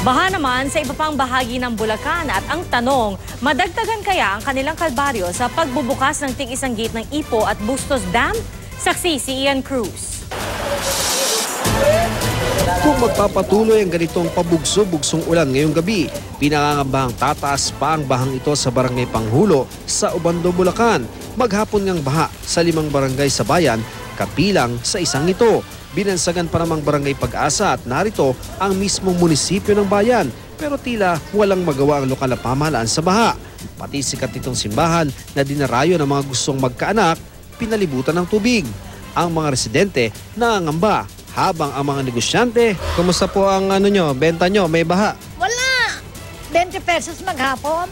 Baha naman sa iba pang bahagi ng Bulacan at ang tanong, madagdagan kaya ang kanilang kalbaryo sa pagbubukas ng tig-isang gate ng Ipo at Bustos Dam? Saksi si Ian Cruz. Kung magpapatuloy ang ganitong pabugso-bugsong ulan ngayong gabi, pinangangambahang tataas pa ang bahang ito sa barangay Panghulo sa Obando, Bulacan. Maghapon ngang baha sa 5 barangay sa bayan, kabilang sa isang ito. Binansagan pa namang barangay Pag-asa at narito ang mismong munisipyo ng bayan. Pero tila walang magawa ang lokal na pamahalaan sa baha. Pati sikat nitong simbahan na dinarayo ng mga gustong magkaanak, pinalibutan ng tubig. Ang mga residente nangangamba habang ang mga negosyante. Kumusta po ang benta nyo? May baha? Wala! 20 pesos maghapon.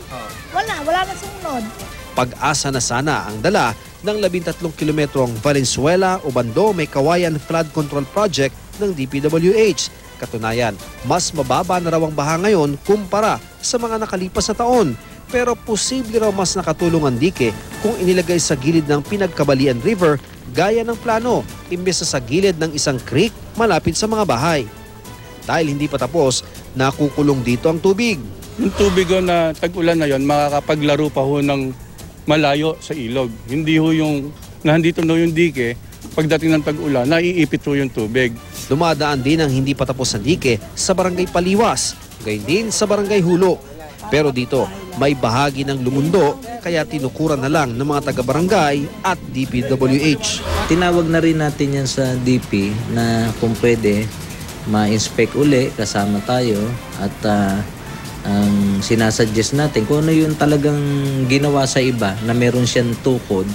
Wala na sumunod. Pag-asa na sana ang dala ng 13 kilometrong Valenzuela-Obando May Kawayan Flood Control Project ng DPWH. Katunayan, mas mababa na raw ang baha ngayon kumpara sa mga nakalipas na taon. Pero posible raw mas nakatulong ang dike kung inilagay sa gilid ng Pinagkabalian River gaya ng plano, imbes sa gilid ng isang creek malapit sa mga bahay. Dahil hindi pa tapos, nakukulong dito ang tubig. Yung tubig na tag-ulan na yon, makakapaglaro pa ho ng malayo sa ilog. Hindi ho yung nandito na yung dike, pagdating ng tag-ulan, naiipit ho yung tubig. Dumadaan din ang hindi pa tapos na dike sa barangay Paliwas, gayon din sa barangay Hulo. Pero dito, may bahagi ng lumundo, kaya tinukuran na lang ng mga taga-barangay at DPWH. Tinawag na rin natin yan sa DP na kung pwede ma-inspect uli kasama tayo at ang sinasuggest natin kung ano yung talagang ginawa sa iba na meron siyang tukod,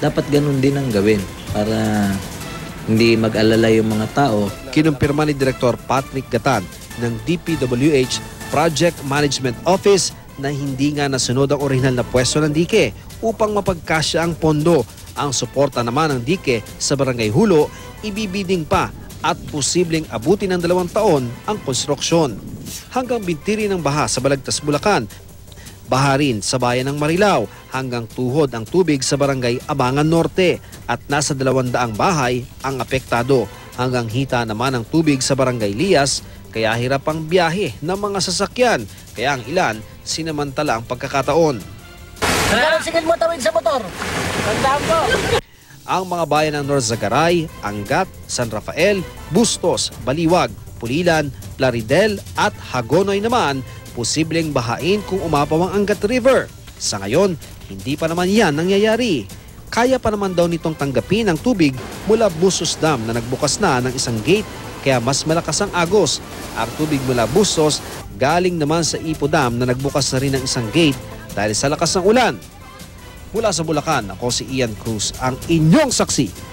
dapat ganun din ang gawin para hindi mag-alala yung mga tao. Kinumpirma ni Direktor Patrick Gatan ng DPWH Project Management Office na hindi nga nasunod ang orihinal na pwesto ng dike upang mapagkasya ang pondo. Ang suporta naman ng dike sa barangay Hulo, ibibiding pa at posibleng abuti ng 2 taon ang konstruksyon. Hanggang bintiri ng baha sa Balagtas, Bulacan. Baha rin sa bayan ng Marilao hanggang tuhod ang tubig sa barangay Abangan Norte at nasa 200 bahay ang apektado. Hanggang hita naman ang tubig sa barangay Lias kaya hirap ang biyahe ng mga sasakyan. Kaya ang ilan sinamantala ang pagkakataon. Sige mo tawid sa motor. Tandaan ko. Ang mga bayan ng North Zagaray, Angat, San Rafael, Bustos, Baliwag, Pulilan, Plaridel at Hagonoy naman posibleng bahain kung umapaw ang Angat River. Sa ngayon, hindi pa naman yan nangyayari. Kaya pa naman daw nitong tanggapin ang tubig mula Bustos Dam na nagbukas na ng isang gate kaya mas malakas ang agos. Ang tubig mula Bustos galing naman sa Ipo Dam na nagbukas na rin ng isang gate dahil sa lakas ng ulan. Mula sa Bulacan, ako si Ian Cruz, ang inyong saksi